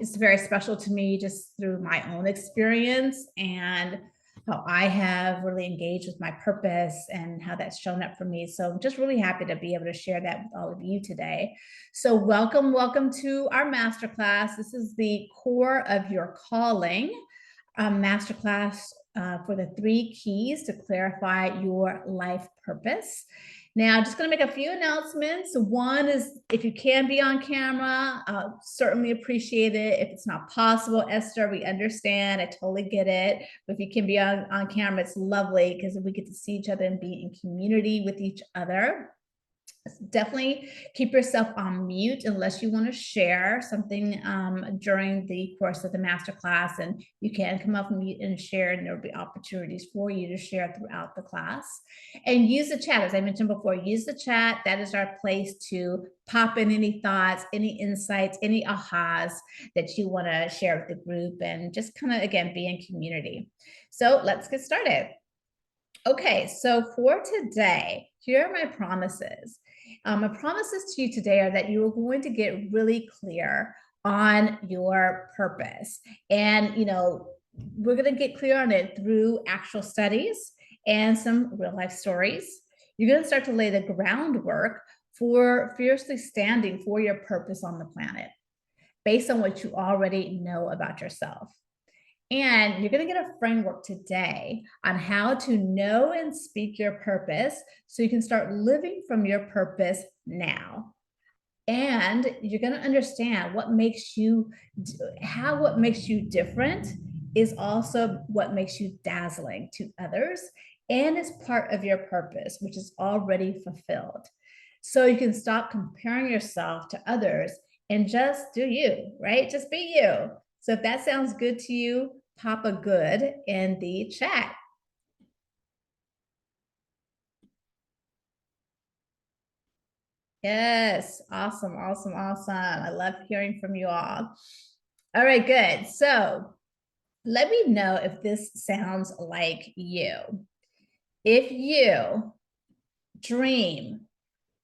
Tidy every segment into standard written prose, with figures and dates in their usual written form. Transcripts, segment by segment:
it's very special to me just through my own experience and how I have really engaged with my purpose and how that's shown up for me. So I'm just really happy to be able to share that with all of you today. So welcome to our masterclass. This is the Core of Your Calling masterclass for the 3 keys to clarify your life purpose. Now, just going to make a few announcements. One is if you can be on camera, certainly appreciate it. If it's not possible, Esther, we understand. I totally get it. But if you can be on camera, it's lovely because we get to see each other and be in community with each other. Definitely keep yourself on mute unless you want to share something during the course of the masterclass, and you can come up mute and share, and there will be opportunities for you to share throughout the class. And use the chat, as I mentioned before, use the chat. That is our place to pop in any thoughts, any insights, any ahas that you want to share with the group, and just kind of, again, be in community. So let's get started. Okay, so for today, here are my promises. My promises to you today are that you are going to get really clear on your purpose. And, we're going to get clear on it through actual studies and some real life stories. You're going to start to lay the groundwork for fiercely standing for your purpose on the planet based on what you already know about yourself. And you're going to get a framework today on how to know and speak your purpose so you can start living from your purpose now. And you're going to understand what makes you different is also what makes you dazzling to others and is part of your purpose, which is already fulfilled. So you can stop comparing yourself to others and just do you, right? Just be you. So if that sounds good to you, pop a good in the chat. Yes, awesome. I love hearing from you all. All right, good. So let me know if this sounds like you. If you dream,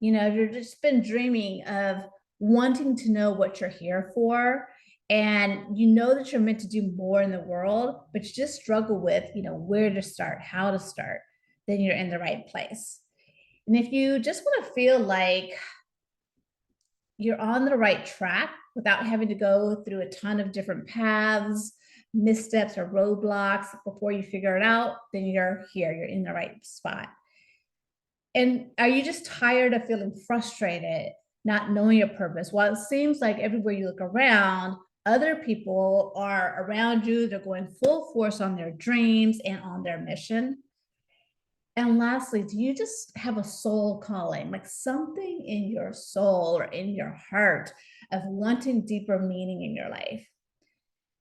you've just been dreaming of wanting to know what you're here for, and you know that you're meant to do more in the world, but you just struggle with, where to start, how to start, then you're in the right place. And if you just want to feel like you're on the right track without having to go through a ton of different paths, missteps, or roadblocks before you figure it out, then you're here, you're in the right spot. And are you just tired of feeling frustrated, not knowing your purpose? While it seems like everywhere you look around, other people are around you, they're going full force on their dreams and on their mission. And lastly, do you just have a soul calling, like something in your soul or in your heart of wanting deeper meaning in your life?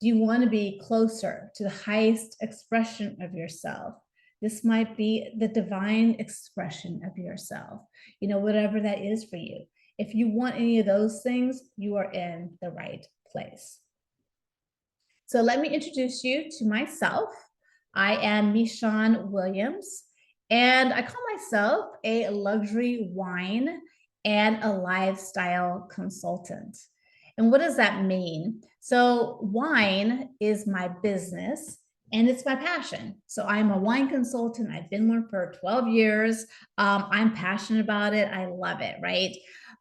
Do you want to be closer to the highest expression of yourself? This might be the divine expression of yourself, whatever that is for you. If you want any of those things, you are in the right place. So let me introduce you to myself. I am Michonne Williams, and I call myself a luxury wine and a lifestyle consultant. And what does that mean? So wine is my business and it's my passion. So I'm a wine consultant. I've been one for 12 years. I'm passionate about it. I love it, right?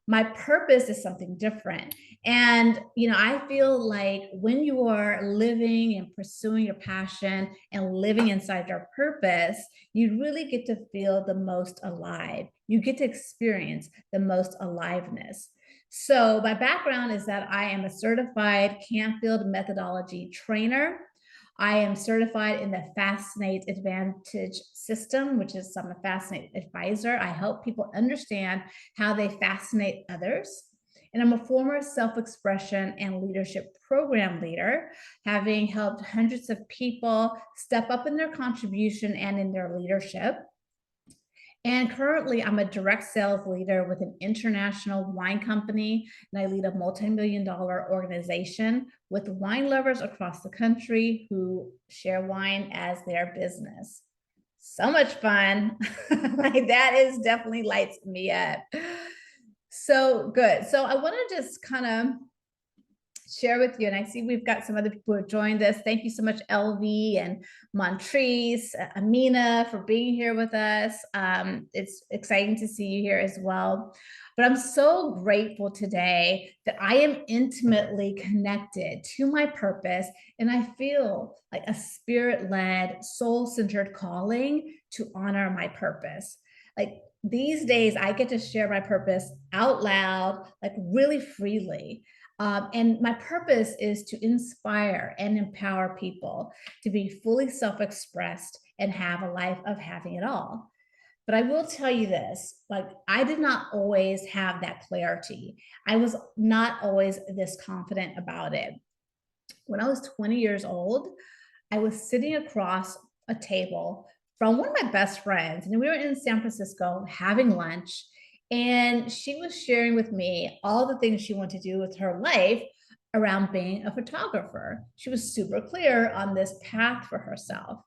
My purpose is something different. And, I feel like when you are living and pursuing your passion and living inside your purpose, you really get to feel the most alive. You get to experience the most aliveness. So my background is that I am a certified Canfield methodology trainer. I am certified in the Fascinate Advantage system, which is I'm a Fascinate advisor. I help people understand how they fascinate others. And I'm a former self-expression and leadership program leader, having helped hundreds of people step up in their contribution and in their leadership. And currently, I'm a direct sales leader with an international wine company, and I lead a multi-million-dollar organization with wine lovers across the country who share wine as their business. So much fun. Like that is definitely lights me up. So good. So I want to just kind of share with you. And I see we've got some other people who have joined us. Thank you so much, LV and Montrese, Amina, for being here with us. It's exciting to see you here as well. But I'm so grateful today that I am intimately connected to my purpose, and I feel like a spirit-led, soul-centered calling to honor my purpose. Like these days, I get to share my purpose out loud, like really freely. And my purpose is to inspire and empower people to be fully self-expressed and have a life of having it all. But I will tell you this, like I did not always have that clarity. I was not always this confident about it. When I was 20 years old, I was sitting across a table from one of my best friends, and we were in San Francisco having lunch. And she was sharing with me all the things she wanted to do with her life around being a photographer. She was super clear on this path for herself.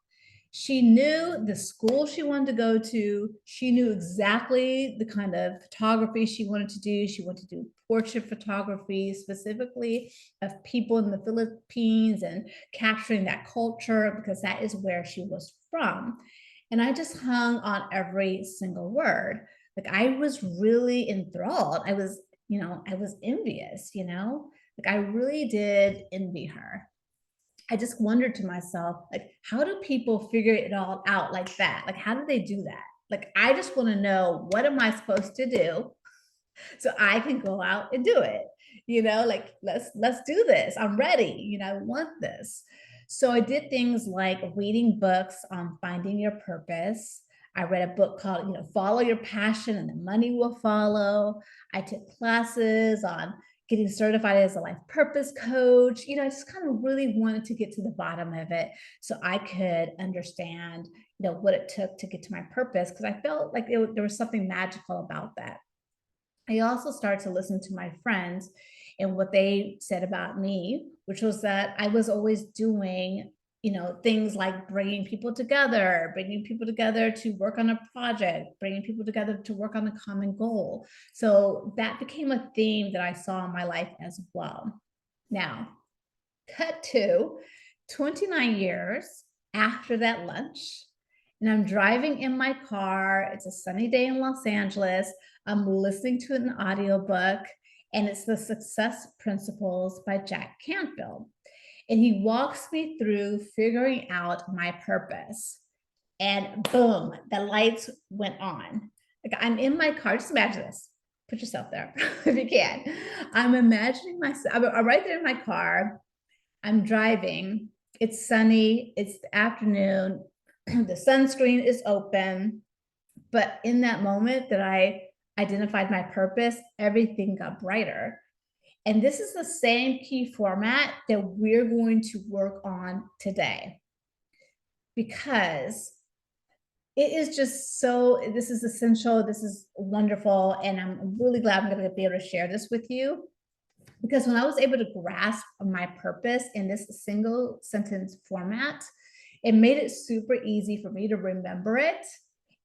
She knew the school she wanted to go to. She knew exactly the kind of photography she wanted to do. She wanted to do portrait photography, specifically of people in the Philippines and capturing that culture because that is where she was from. And I just hung on every single word. Like I was really enthralled. I was envious, like I really did envy her. I just wondered to myself, like, how do people figure it all out like that? Like, how do they do that? Like, I just want to know, what am I supposed to do so I can go out and do it? Like let's do this. I'm ready. I want this. So I did things like reading books on finding your purpose. I read a book called, Follow Your Passion and the Money Will Follow. I took classes on getting certified as a life purpose coach. I just kind of really wanted to get to the bottom of it so I could understand, what it took to get to my purpose, because I felt like there was something magical about that. I also started to listen to my friends and what they said about me, which was that I was always doing, things like bringing people together to work on a project, bringing people together to work on a common goal. So that became a theme that I saw in my life as well. Now, cut to 29 years after that lunch, and I'm driving in my car. It's a sunny day in Los Angeles. I'm listening to an audiobook, and it's The Success Principles by Jack Canfield. And he walks me through figuring out my purpose. And boom, the lights went on. Like I'm in my car. Just imagine this. Put yourself there if you can. I'm imagining myself. I'm right there in my car. I'm driving. It's sunny. It's the afternoon. The sunscreen is open. But in that moment that I identified my purpose, everything got brighter. And this is the same key format that we're going to work on today, because it is just this is essential. This is wonderful. And I'm really glad I'm going to be able to share this with you, because when I was able to grasp my purpose in this single sentence format, it made it super easy for me to remember it,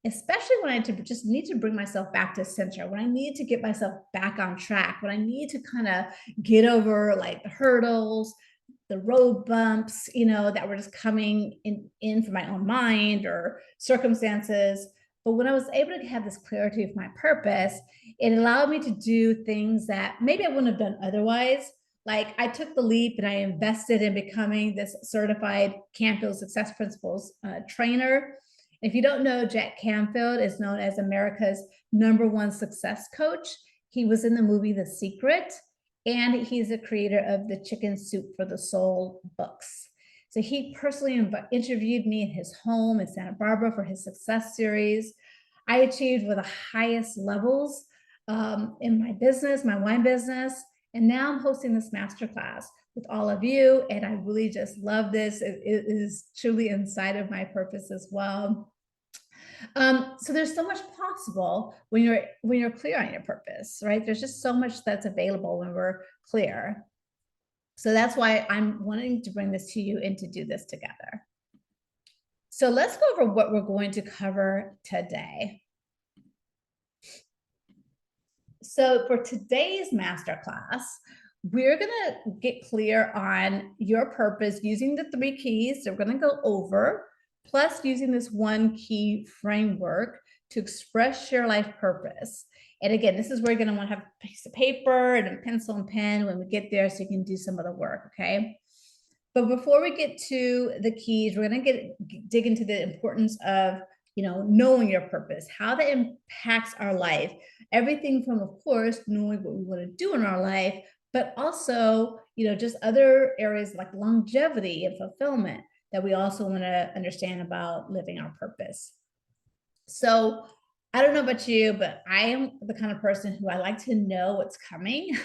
especially when I just need to bring myself back to center, when I need to get myself back on track, when I need to kind of get over like the hurdles, the road bumps, that were just coming in from my own mind or circumstances. But when I was able to have this clarity of my purpose, it allowed me to do things that maybe I wouldn't have done otherwise. Like I took the leap and I invested in becoming this certified Canfield Success Principles trainer. If you don't know, Jack Canfield is known as America's #1 success coach. He was in the movie The Secret, and he's the creator of the Chicken Soup for the Soul books. So he personally interviewed me in his home in Santa Barbara for his success series. I achieved one of the highest levels in my business, my wine business. And now I'm hosting this masterclass with all of you. And I really just love this. It is truly inside of my purpose as well. So there's so much possible when you're clear on your purpose, right? There's just so much that's available when we're clear. So that's why I'm wanting to bring this to you and to do this together. So let's go over what we're going to cover today. So for today's masterclass, we're going to get clear on your purpose using the 3 keys that we're going to go over, plus using this 1 key framework to express your life purpose. And again, this is where you're going to want to have a piece of paper and a pencil and pen when we get there so you can do some of the work, okay? But before we get to the keys, we're going to dig into the importance of, knowing your purpose, how that impacts our life. Everything from, of course, knowing what we want to do in our life, but also, just other areas like longevity and fulfillment that we also want to understand about living our purpose. So I don't know about you, but I am the kind of person who I like to know what's coming.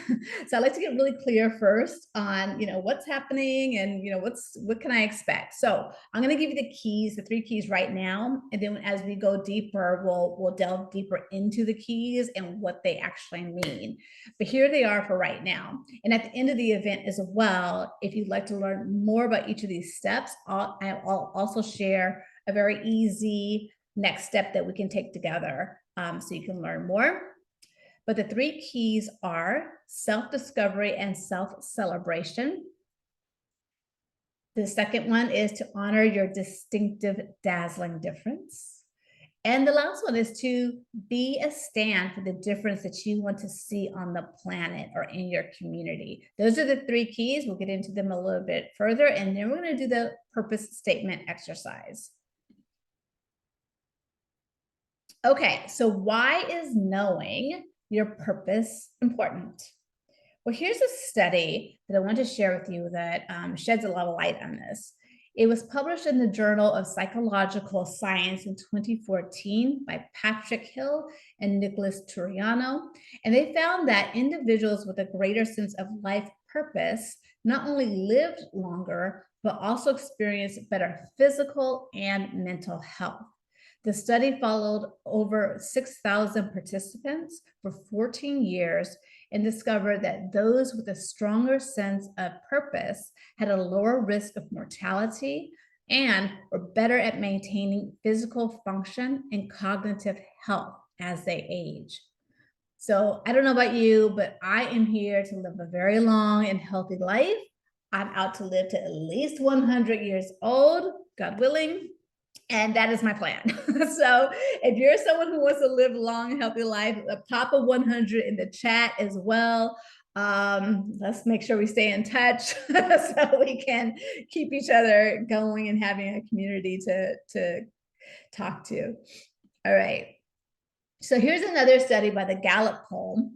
So I like to get really clear first on, what's happening and, what can I expect? So I'm going to give you the keys, the 3 keys right now. And then as we go deeper, we'll delve deeper into the keys and what they actually mean. But here they are for right now. And at the end of the event as well, if you'd like to learn more about each of these steps, I'll also share a very easy next step that we can take together so you can learn more. But the 3 keys are self-discovery and self-celebration. The second one is to honor your distinctive, dazzling difference. And the last one is to be a stand for the difference that you want to see on the planet or in your community. Those are the 3 keys. We'll get into them a little bit further, and then we're going to do the purpose statement exercise. Okay, so why is knowing your purpose important? Well, here's a study that I want to share with you that sheds a lot of light on this. It was published in the Journal of Psychological Science in 2014 by Patrick Hill and Nicholas Turiano. And they found that individuals with a greater sense of life purpose not only lived longer, but also experienced better physical and mental health. The study followed over 6,000 participants for 14 years and discovered that those with a stronger sense of purpose had a lower risk of mortality and were better at maintaining physical function and cognitive health as they age. So I don't know about you, but I am here to live a very long and healthy life. I'm out to live to at least 100 years old, God willing. And that is my plan. So if you're someone who wants to live a long, healthy life, pop a 100 in the chat as well. Let's make sure we stay in touch so we can keep each other going and having a community to talk to. All right. So here's another study by the Gallup poll,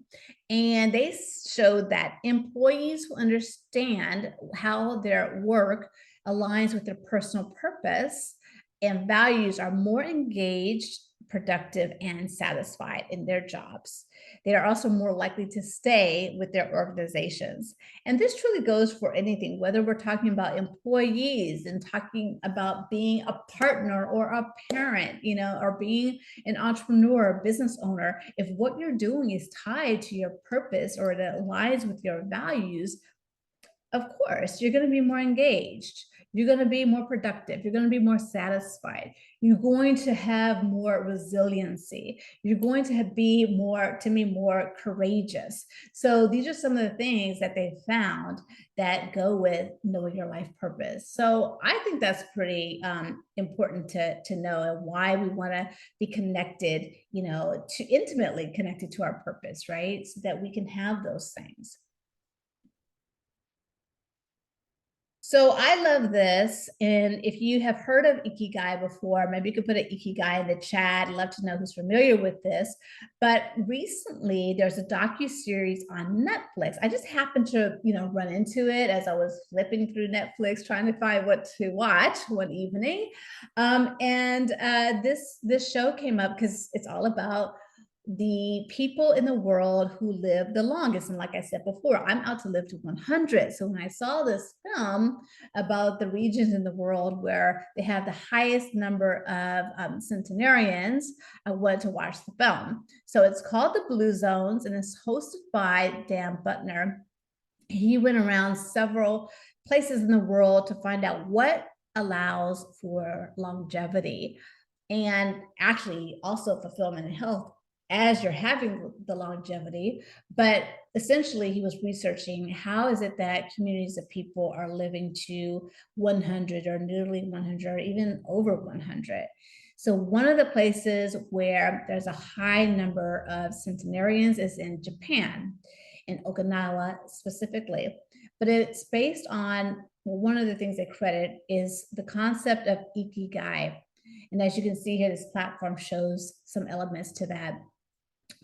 and they showed that employees who understand how their work aligns with their personal purpose and values are more engaged, productive, and satisfied in their jobs. They are also more likely to stay with their organizations. And this truly goes for anything, whether we're talking about employees and talking about being a partner or a parent, or being an entrepreneur, a business owner. If what you're doing is tied to your purpose or it aligns with your values, of course, you're going to be more engaged. You're going to be more productive. You're going to be more satisfied. You're going to have more resiliency. You're going to be more, to me, more courageous. So these are some of the things that they found that go with knowing your life purpose. So I think that's pretty important to know, and why we want to be connected, to intimately connected to our purpose, right? So that we can have those things. So I love this. And if you have heard of Ikigai before, maybe you could put an Ikigai in the chat. I'd love to know who's familiar with this. But recently there's a docu-series on Netflix. I just happened to, run into it as I was flipping through Netflix, trying to find what to watch one evening. This show came up because it's all about the people in the world who live the longest. And like I said before, I'm out to live to 100. So when I saw this film about the regions in the world where they have the highest number of centenarians, I wanted to watch the film. So it's called The Blue Zones, and it's hosted by Dan Buttner. He went around several places in the world to find out what allows for longevity and actually also fulfillment and health as you're having the longevity, but essentially he was researching how is it that communities of people are living to 100 or nearly 100 or even over 100. So one of the places where there's a high number of centenarians is in Japan, in Okinawa specifically. But it's based on, well, one of the things they credit is the concept of ikigai. And as you can see here, this platform shows some elements to that.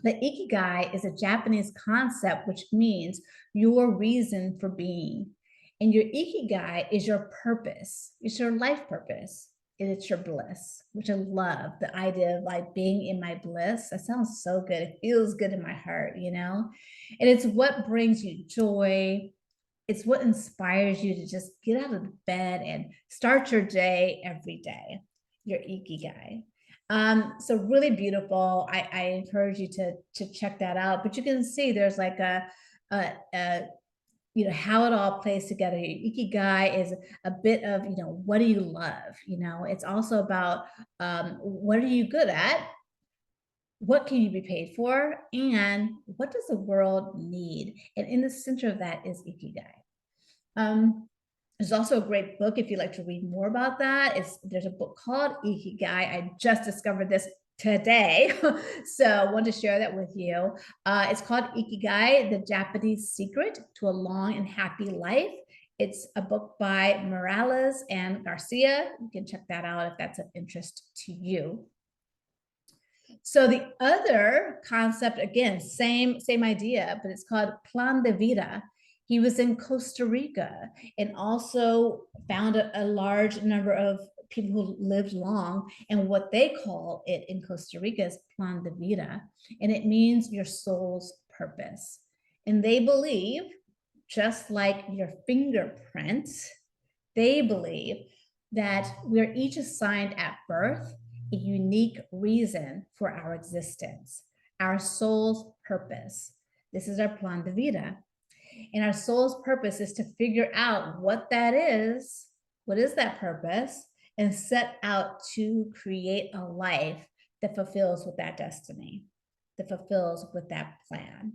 The ikigai is a Japanese concept which means your reason for being. And your ikigai is your purpose, it's your life purpose, and it's your bliss, which I love the idea of like being in my bliss. That sounds so good. It feels good in my heart, you know? And it's what brings you joy. It's what inspires you to just get out of bed and start your day every day, your ikigai. So really beautiful. I encourage you to check that out. But you can see there's like a you know how it all plays together. Your ikigai is a bit of, you know, what do you love? You know, it's also about what are you good at? What can you be paid for? And what does the world need? And in the center of that is ikigai. Um, there's also a great book if you'd like to read more about that. There's a book called Ikigai. I just discovered this today, so I want to share that with you. It's called Ikigai: The Japanese Secret to a Long and Happy Life. It's a book by Morales and Garcia. You can check that out if that's of interest to you. So the other concept, again, same idea, but it's called Plan de Vida. He was in Costa Rica and also found a large number of people who lived long. And what they call it in Costa Rica is Plan de Vida. And it means your soul's purpose. And they believe, just like your fingerprint, they believe that we are each assigned at birth a unique reason for our existence, our soul's purpose. This is our plan de vida. And our soul's purpose is to figure out what that is, what is that purpose, and set out to create a life that fulfills with that destiny, that fulfills with that plan.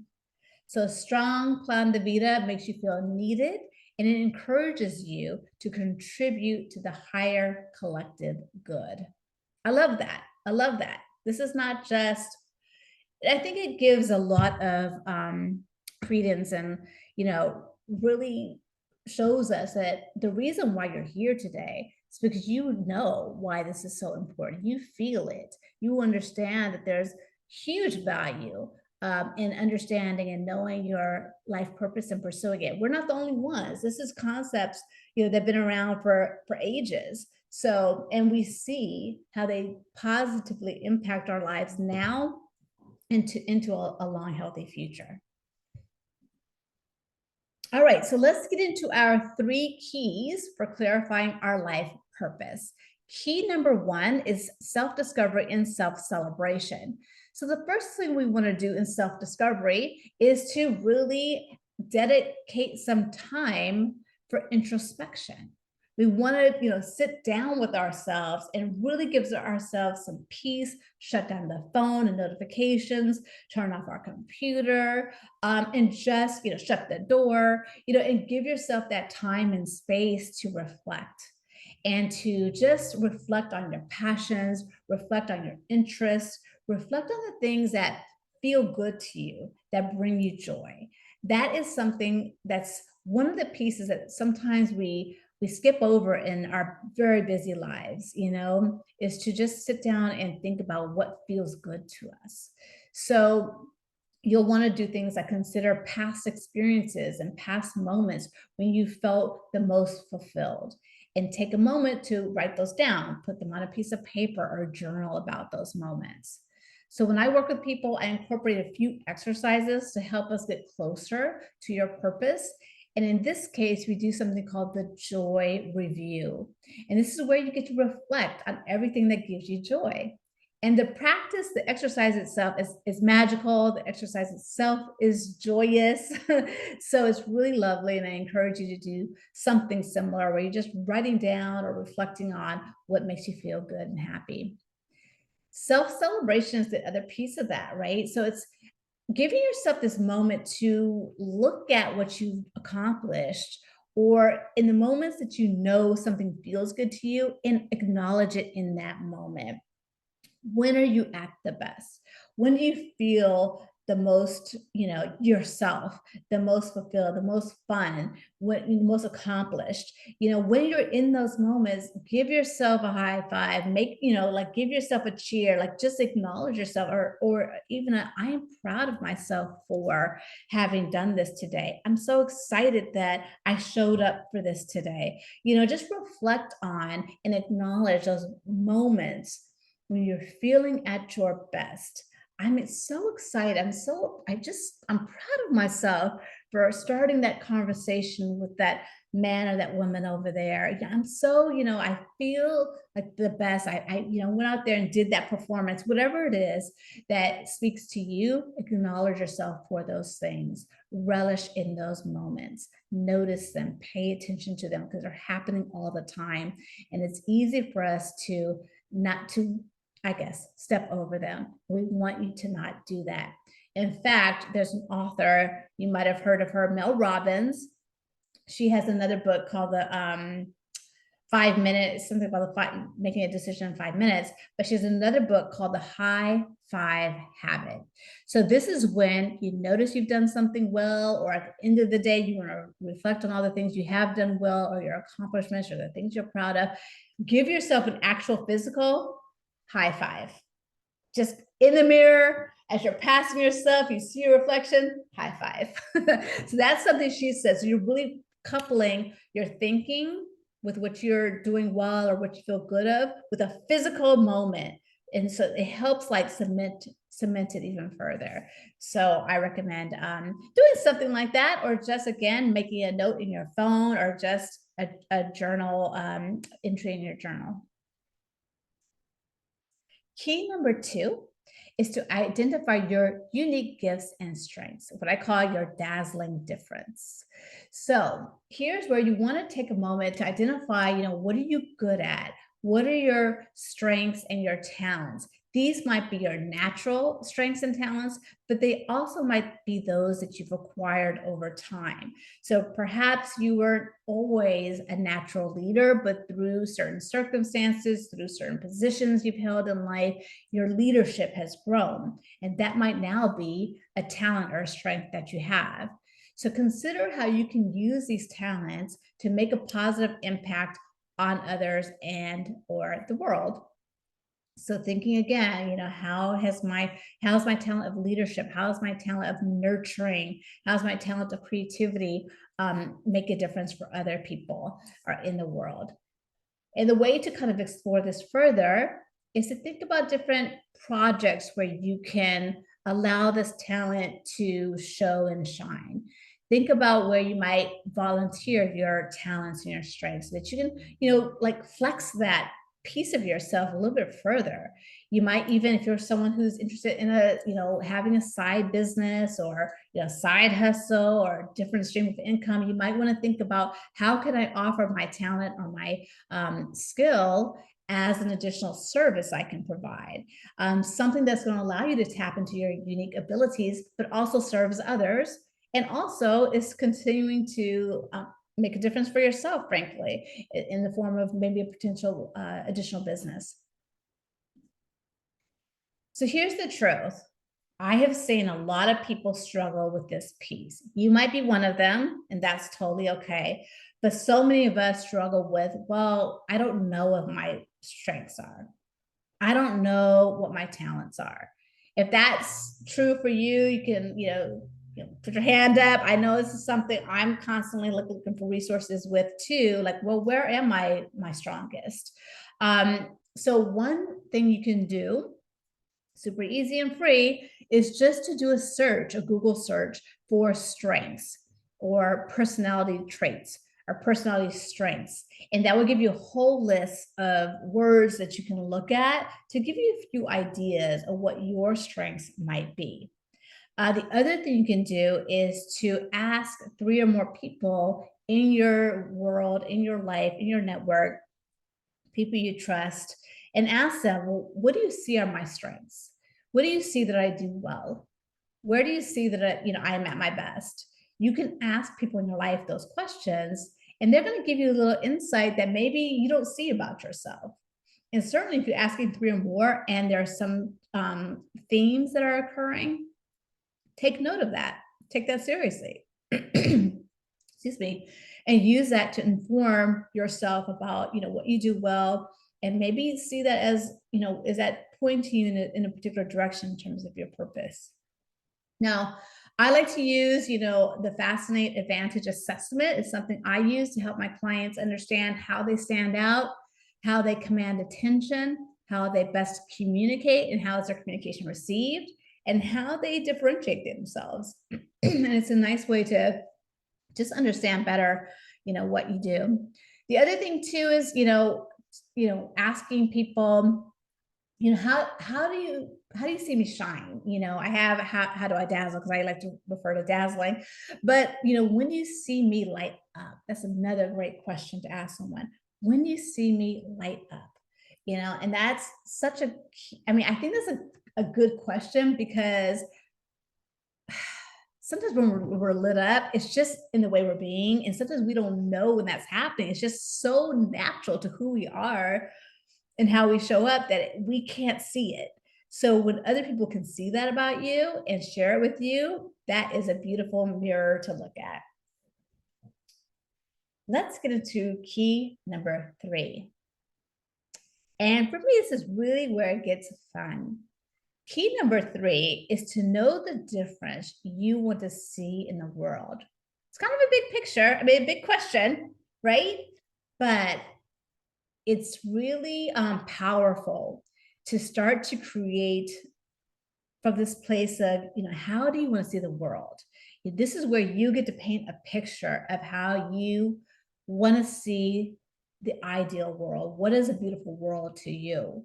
So a strong plan de vida makes you feel needed, and it encourages you to contribute to the higher collective good. I love that. I love that. This is not just, I think it gives a lot of credence and, you know, really shows us that the reason why you're here today is because you know why this is so important. You feel it. You understand that there's huge value in understanding and knowing your life purpose and pursuing it. We're not the only ones. This is concepts, you know, that've been around for ages. So, and we see how they positively impact our lives now into a long, healthy future. All right, so let's get into our 3 keys for clarifying our life purpose. Key number 1 is self-discovery and self-celebration. So the first thing we want to do in self-discovery is to really dedicate some time for introspection. We want to, you know, sit down with ourselves and really give ourselves some peace, shut down the phone and notifications, turn off our computer, and just, you know, shut the door, you know, and give yourself that time and space to reflect and to just reflect on your passions, reflect on your interests, reflect on the things that feel good to you, that bring you joy. That is something that's one of the pieces that sometimes we skip over in our very busy lives, you know, is to just sit down and think about what feels good to us. So you'll want to do things like consider past experiences and past moments when you felt the most fulfilled, and take a moment to write those down, put them on a piece of paper or journal about those moments. So when I work with people, I incorporate a few exercises to help us get closer to your purpose. And in this case, we do something called the joy review. And this is where you get to reflect on everything that gives you joy. And the practice, the exercise itself is magical. The exercise itself is joyous. So it's really lovely. And I encourage you to do something similar where you're just writing down or reflecting on what makes you feel good and happy. Self-celebration is the other piece of that, right? So it's giving yourself this moment to look at what you've accomplished, or in the moments that you know something feels good to you, and acknowledge it in that moment. When are you at the best? When do you feel the most, yourself, the most fulfilled, the most fun, when most accomplished? When you're in those moments, give yourself a high five, make, like give yourself a cheer, like just acknowledge yourself, or even I am proud of myself for having done this today. I'm so excited that I showed up for this today. Just reflect on and acknowledge those moments when you're feeling at your best. I'm so excited. I'm proud of myself for starting that conversation with that man or that woman over there. Yeah, I'm so, I feel like the best. I went out there and did that performance, whatever it is that speaks to you. Acknowledge yourself for those things. Relish in those moments. Notice them. Pay attention to them because they're happening all the time. And it's easy for us to not to, I guess, step over them. We want you to not do that. In fact, there's an author, you might have heard of her, Mel Robbins. She has another book called the 5 minutes, something about making a decision in 5 minutes. But she has another book called The High Five Habit. So this is when you notice you've done something well, or at the end of the day, you want to reflect on all the things you have done well, or your accomplishments, or the things you're proud of. Give yourself an actual physical high five. Just in the mirror, as you're passing yourself, you see your reflection, high five. So that's something she says. So you're really coupling your thinking with what you're doing well or what you feel good of with a physical moment. And so it helps like cement it even further. So I recommend doing something like that, or just again making a note in your phone, or just a journal entry in your journal. Key number 2 is to identify your unique gifts and strengths, what I call your dazzling difference. So here's where you want to take a moment to identify, what are you good at? What are your strengths and your talents? These might be your natural strengths and talents, but they also might be those that you've acquired over time. So perhaps you weren't always a natural leader, but through certain circumstances, through certain positions you've held in life, your leadership has grown. And that might now be a talent or a strength that you have. So consider how you can use these talents to make a positive impact on others and or the world. So thinking again, how's my talent of leadership? How's my talent of nurturing? How's my talent of creativity make a difference for other people or in the world? And the way to kind of explore this further is to think about different projects where you can allow this talent to show and shine. Think about where you might volunteer your talents and your strengths so that you can, like flex that piece of yourself a little bit further. You might even, if you're someone who's interested in having a side business or, side hustle or different stream of income, you might want to think about how can I offer my talent or my skill as an additional service I can provide. Something that's going to allow you to tap into your unique abilities, but also serves others. And also is continuing to make a difference for yourself, frankly, in the form of maybe a potential additional business. So here's the truth. I have seen a lot of people struggle with this piece. You might be one of them, and that's totally okay. But so many of us struggle with, well, I don't know what my strengths are. I don't know what my talents are. If that's true for you, you can, put your hand up. I know this is something I'm constantly looking for resources with too. Like, well, where am I my strongest? So one thing you can do, super easy and free, is just to do a Google search for strengths or personality traits or personality strengths. And that will give you a whole list of words that you can look at to give you a few ideas of what your strengths might be. The other thing you can do is to ask 3 or more people in your world, in your life, in your network, people you trust, and ask them, well, what do you see are my strengths? What do you see that I do well? Where do you see that I'm at my best? You can ask people in your life those questions, and they're going to give you a little insight that maybe you don't see about yourself. And certainly if you're asking 3 or more and there are some themes that are occurring, take note of that. Take that seriously. Excuse me. And use that to inform yourself about, what you do well, and maybe see that as, is that pointing you in a particular direction in terms of your purpose. Now, I like to use, the Fascinate Advantage Assessment. It's something I use to help my clients understand how they stand out, how they command attention, how they best communicate, and how is their communication received, and how they differentiate themselves. And it's a nice way to just understand better, what you do. The other thing too is, asking people, how do you see me shine? I have, how do I dazzle? Because I like to refer to dazzling. But, when do you see me light up? That's another great question to ask someone. When do you see me light up? And that's such a key, I think that's a good question, because sometimes when we're lit up, it's just in the way we're being. And sometimes we don't know when that's happening. It's just so natural to who we are and how we show up that we can't see it. So when other people can see that about you and share it with you, that is a beautiful mirror to look at. Let's get into key number 3. And for me, this is really where it gets fun. Key number 3 is to know the difference you want to see in the world. It's kind of a big picture, a big question, right? But it's really powerful to start to create from this place of, how do you want to see the world? This is where you get to paint a picture of how you want to see the ideal world. What is a beautiful world to you?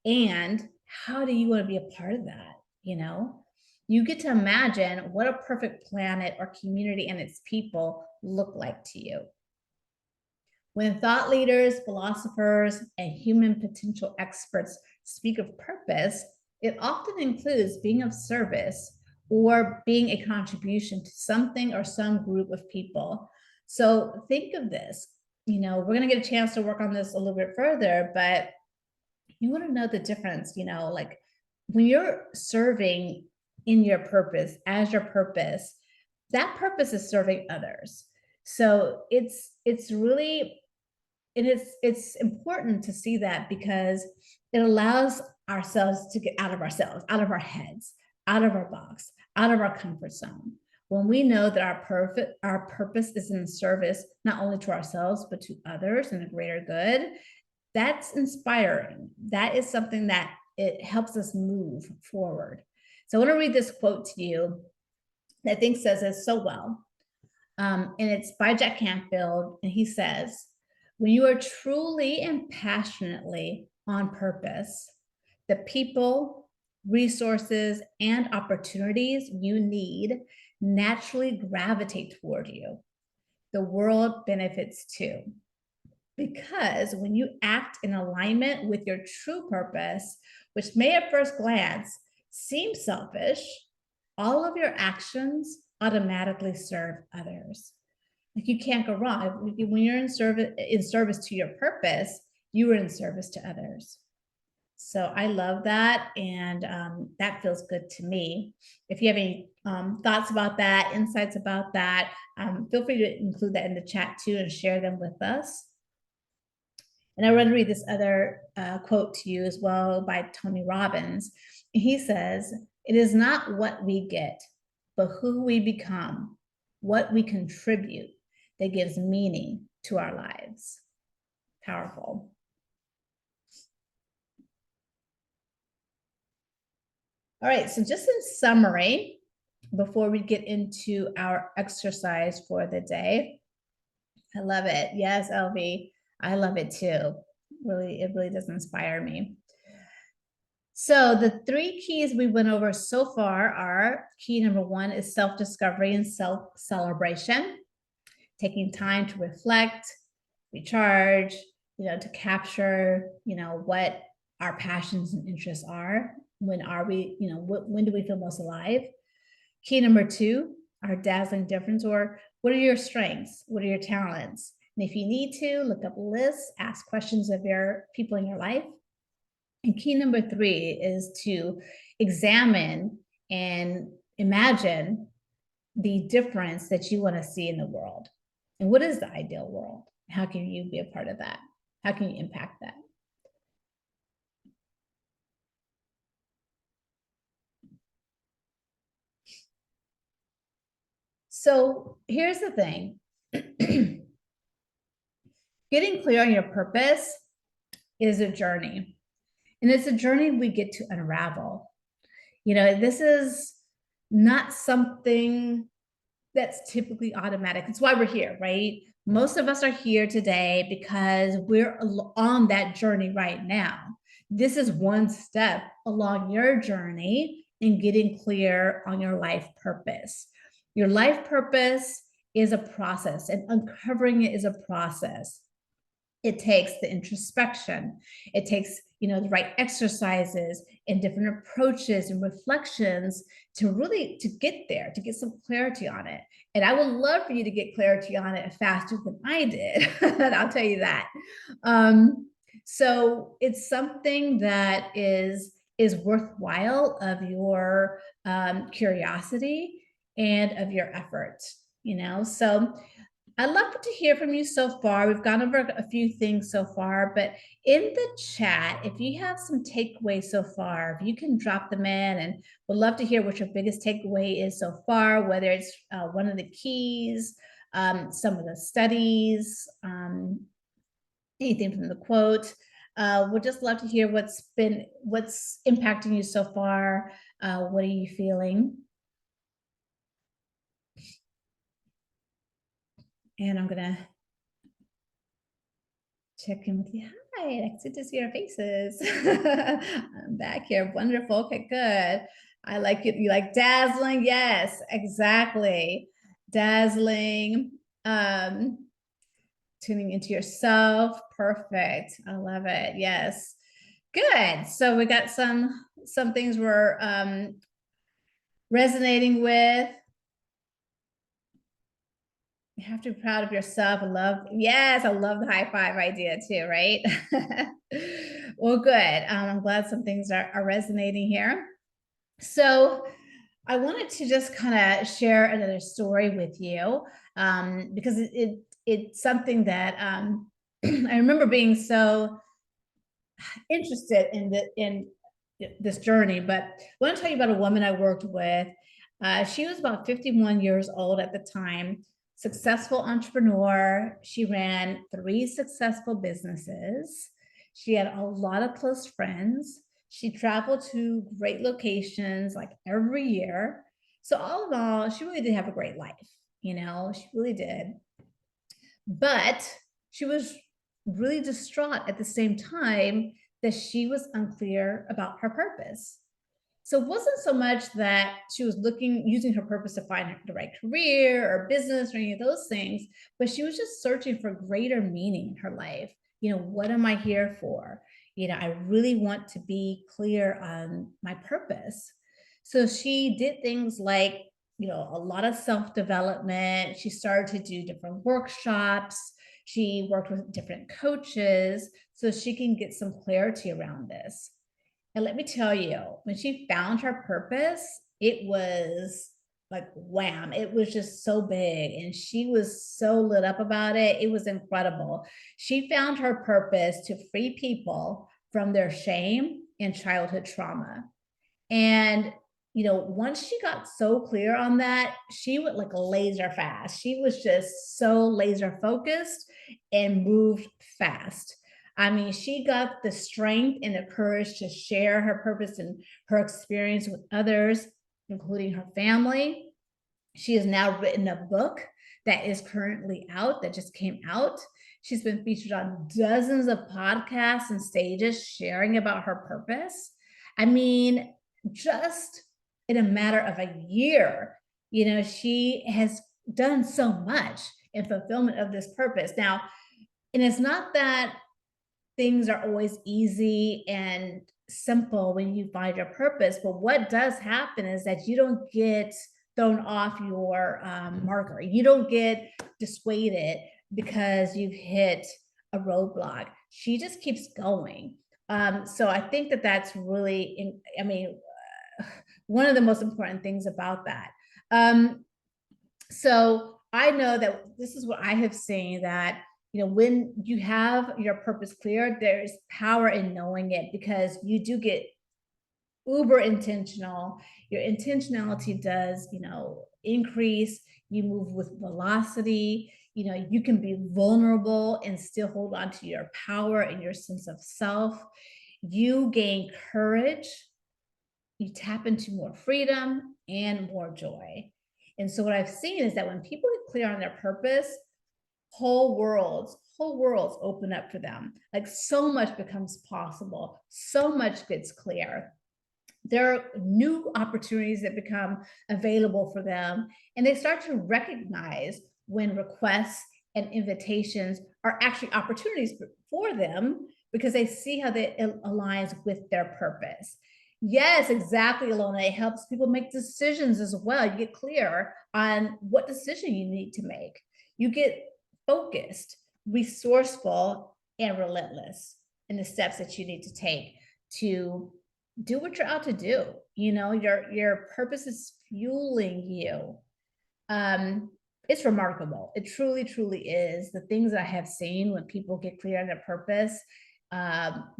And how do you want to be a part of that? You get to imagine what a perfect planet or community and its people look like to you. When thought leaders, philosophers, and human potential experts speak of purpose, it often includes being of service or being a contribution to something or some group of people. So think of this, we're going to get a chance to work on this a little bit further, but you want to know the difference, like when you're serving in your purpose, as your purpose, that purpose is serving others. So it's really, and it's important to see that, because it allows ourselves to get out of ourselves, out of our heads, out of our box, out of our comfort zone. When we know that our purpose is in service, not only to ourselves, but to others and a greater good, that's inspiring. That is something that it helps us move forward. So I want to read this quote to you that I think says it so well. And it's by Jack Canfield. And he says, when you are truly and passionately on purpose, the people, resources, and opportunities you need naturally gravitate toward you. The world benefits too. Because when you act in alignment with your true purpose, which may at first glance seem selfish, all of your actions automatically serve others. Like, you can't go wrong. When you're in service to your purpose, you are in service to others. So I love that, and that feels good to me. If you have any thoughts about that, insights about that, feel free to include that in the chat too and share them with us. And I want to read this other quote to you as well by Tony Robbins. He says, "It is not what we get, but who we become, what we contribute, that gives meaning to our lives." Powerful. All right, so just in summary, before we get into our exercise for the day, I love it. Yes, LV, I love it too. Really, it really does inspire me. So the 3 keys we went over so far are: key number 1 is self-discovery and self-celebration, taking time to reflect, recharge, to capture, what our passions and interests are. When are we, when do we feel most alive? Key number two, our dazzling difference, or what are your strengths? What are your talents? And if you need to, look up lists, ask questions of your people in your life. And key number three is to examine and imagine the difference that you want to see in the world. And what is the ideal world? How can you be a part of that? How can you impact that? So here's the thing. Getting clear on your purpose is a journey. And it's a journey we get to unravel. This is not something that's typically automatic. It's why we're here, right? Most of us are here today because we're on that journey right now. This is one step along your journey in getting clear on your life purpose. Your life purpose is a process, and uncovering it is a process. It takes the introspection. It takes, the right exercises and different approaches and reflections to get there, to get some clarity on it. And I would love for you to get clarity on it faster than I did. I'll tell you that. So it's something that is worthwhile of your curiosity and of your effort, So I'd love to hear from you so far. We've gone over a few things so far, but in the chat, if you have some takeaways so far, if you can drop them in, and we'd love to hear what your biggest takeaway is so far, whether it's one of the keys, some of the studies, anything from the quote. We'd just love to hear what's impacting you so far. What are you feeling? And I'm gonna check in with you. Hi, it's good to see your faces. I'm back here. Wonderful. Okay, good. I like it. You like dazzling? Yes, exactly. Dazzling. Tuning into yourself. Perfect. I love it. Yes. Good. So we got some things we're resonating with. You have to be proud of yourself. I love the high five idea too, right? Well, good. I'm glad some things are resonating here. So I wanted to just kind of share another story with you because it's something that I remember being so interested in this journey. But I want to tell you about a woman I worked with. She was about 51 years old at the time, successful entrepreneur. She ran 3 successful businesses. She had a lot of close friends. She traveled to great locations like every year. So all in all, she really did have a great life. She really did. But she was really distraught at the same time that she was unclear about her purpose. So it wasn't so much that she was using her purpose to find the right career or business or any of those things, but she was just searching for greater meaning in her life. What am I here for? I really want to be clear on my purpose. So she did things like, a lot of self-development. She started to do different workshops. She worked with different coaches so she can get some clarity around this. And let me tell you, when she found her purpose, it was like wham, it was just so big. And she was so lit up about it. It was incredible. She found her purpose to free people from their shame and childhood trauma. And once she got so clear on that, she went like laser fast. She was just so laser focused and moved fast. I mean, she got the strength and the courage to share her purpose and her experience with others, including her family. She has now written a book that is currently out, that just came out. She's been featured on dozens of podcasts and stages sharing about her purpose. I mean, just in a matter of a year, she has done so much in fulfillment of this purpose. Now, and it's not that things are always easy and simple when you find your purpose. But what does happen is that you don't get thrown off your marker. You don't get dissuaded because you've hit a roadblock. She just keeps going. So I think that that's really, I mean, one of the most important things about that. So I know that this is what I have seen, that when you have your purpose clear, there's power in knowing it, because you do get uber intentional. Your intentionality does, increase. You move with velocity. You can be vulnerable and still hold on to your power and your sense of self. You gain courage. You tap into more freedom and more joy. And so what I've seen is that when people get clear on their purpose, whole worlds open up for them. Like, so much becomes possible. So much gets clear. There are new opportunities that become available for them, and they start to recognize when requests and invitations are actually opportunities for them, because they see how that aligns with their purpose. Yes, exactly, Alona. It helps people make decisions as well. You get clear on what decision you need to make. You get focused, resourceful, and relentless in the steps that you need to take to do what you're out to do. Your purpose is fueling you. It's remarkable. It truly, truly is. The things that I have seen when people get clear on their purpose,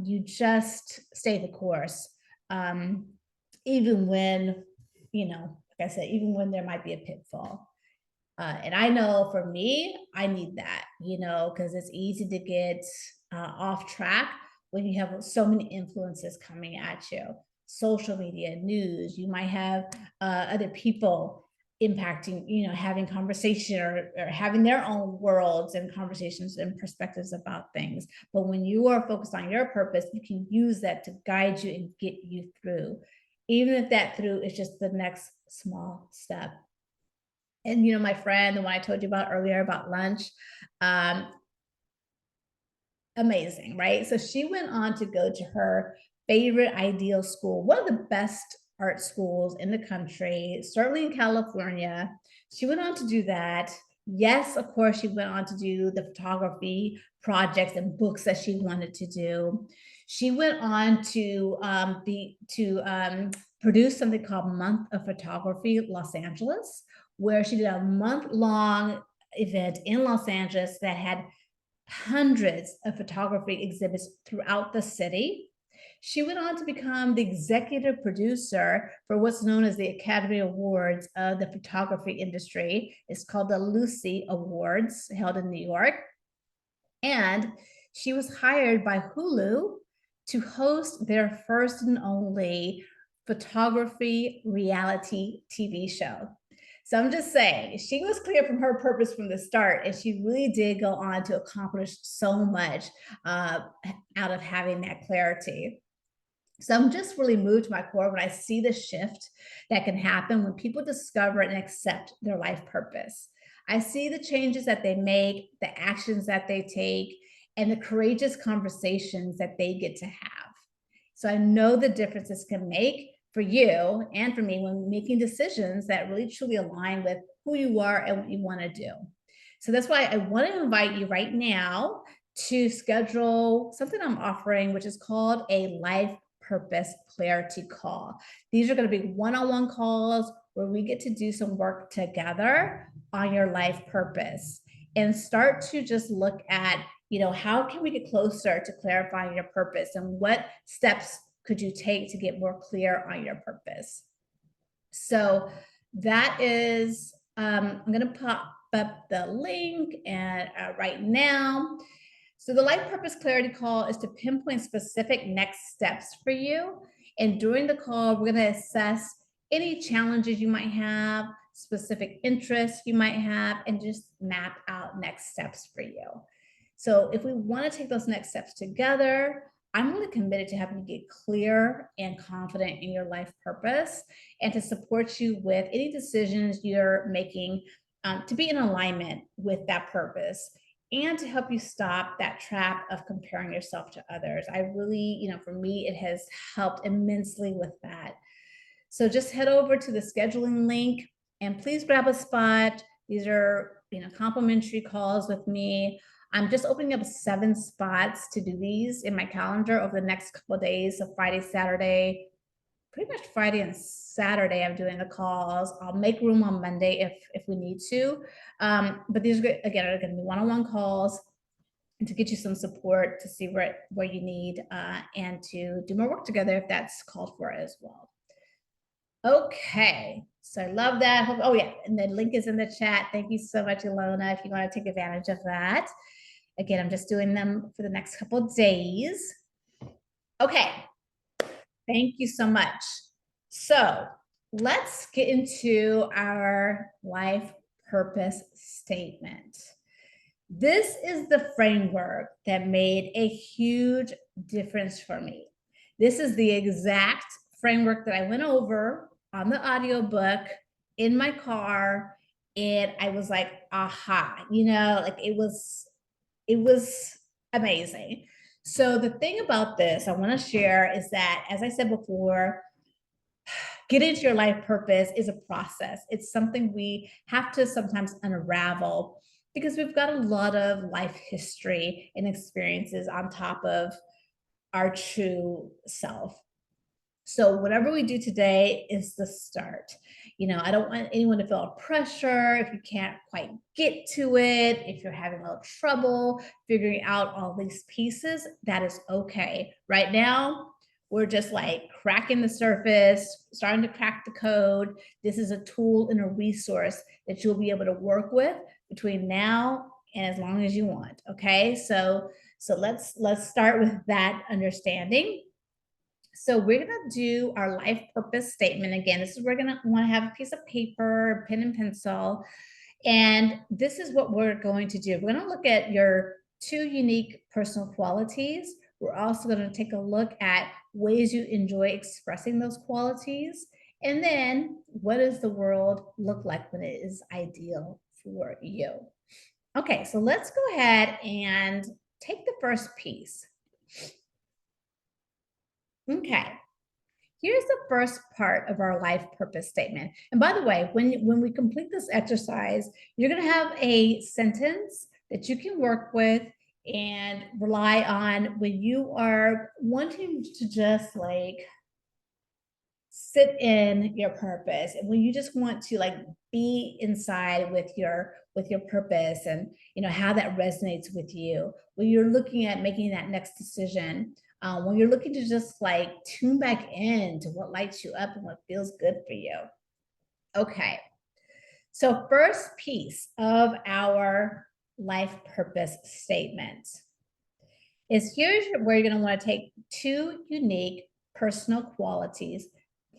you just stay the course. Even when, like I said, even when there might be a pitfall. And I know for me, I need that, because it's easy to get off track when you have so many influences coming at you. Social media, news, you might have other people impacting, having conversation, or having their own worlds and conversations and perspectives about things. But when you are focused on your purpose, you can use that to guide you and get you through, even if that through is just the next small step. And my friend, the one I told you about earlier about lunch, um, amazing, right? So she went on to go to her favorite ideal school, one of the best art schools in the country, certainly in California. She went on to do that. Yes, of course, she went on to do the photography projects and books that she wanted to do. She went on to produce something called Month of Photography Los Angeles, where she did a month-long event in Los Angeles that had hundreds of photography exhibits throughout the city. She went on to become the executive producer for what's known as the Academy Awards of the photography industry. It's called the Lucy Awards, held in New York. And she was hired by Hulu to host their first and only photography reality TV show. So I'm just saying, she was clear from her purpose from the start, and she really did go on to accomplish so much out of having that clarity. So I'm just really moved to my core when I see the shift that can happen when people discover and accept their life purpose. I see the changes that they make, the actions that they take, and the courageous conversations that they get to have. So I know the difference this can make for you and for me when making decisions that really truly align with who you are and what you want to do. So that's why I want to invite you right now to schedule something I'm offering, which is called a life purpose clarity call. These are going to be one-on-one calls where we get to do some work together on your life purpose and start to just look at, how can we get closer to clarifying your purpose, and what steps could you take to get more clear on your purpose? So that is, I'm going to pop up the link and right now. So the life purpose clarity call is to pinpoint specific next steps for you. And during the call, we're going to assess any challenges you might have, specific interests you might have, and just map out next steps for you. So if we want to take those next steps together, I'm really committed to having you get clear and confident in your life purpose, and to support you with any decisions you're making to be in alignment with that purpose. and to help you stop that trap of comparing yourself to others. I really, for me, it has helped immensely with that. So just head over to the scheduling link and please grab a spot. These are, complimentary calls with me. I'm just opening up 7 spots to do these in my calendar over the next couple of days. So Friday, Saturday, pretty much Friday and Saturday, I'm doing the calls. I'll make room on Monday if we need to. But these are, again, are going to be one-on-one calls and to get you some support to see where you need and to do more work together if that's called for as well. Okay, so I love that. Oh yeah, and the link is in the chat. Thank you so much, Ilona, if you want to take advantage of that. Again, I'm just doing them for the next couple of days. Okay, thank you so much. So let's get into our life purpose statement. This is the framework that made a huge difference for me. This is the exact framework that I went over on the audiobook in my car, and I was like, aha, like it was amazing. So the thing about this I want to share is that, as I said before, getting to your life purpose is a process. It's something we have to sometimes unravel because we've got a lot of life history and experiences on top of our true self. So whatever we do today is the start. I don't want anyone to feel pressure if you can't quite get to it, if you're having a little trouble figuring out all these pieces, that is okay. Right now, we're just like cracking the surface, starting to crack the code. This is a tool and a resource that you'll be able to work with between now and as long as you want. Okay, so let's start with that understanding. So we're going to do our life purpose statement. Again, this is where we're going to want to have a piece of paper, pen and pencil. And this is what we're going to do. We're going to look at your 2 unique personal qualities. We're also going to take a look at ways you enjoy expressing those qualities. And then what does the world look like when it is ideal for you? Okay, so let's go ahead and take the first piece. Okay, here's the first part of our life purpose statement. And by the way, when we complete this exercise, you're going to have a sentence that you can work with and rely on when you are wanting to just like sit in your purpose, and when you just want to like be inside with your purpose, and how that resonates with you when you're looking at making that next decision, when you're looking to just like tune back in to what lights you up and what feels good for you. Okay, so first piece of our life purpose statement is here's where you're going to want to take 2 unique personal qualities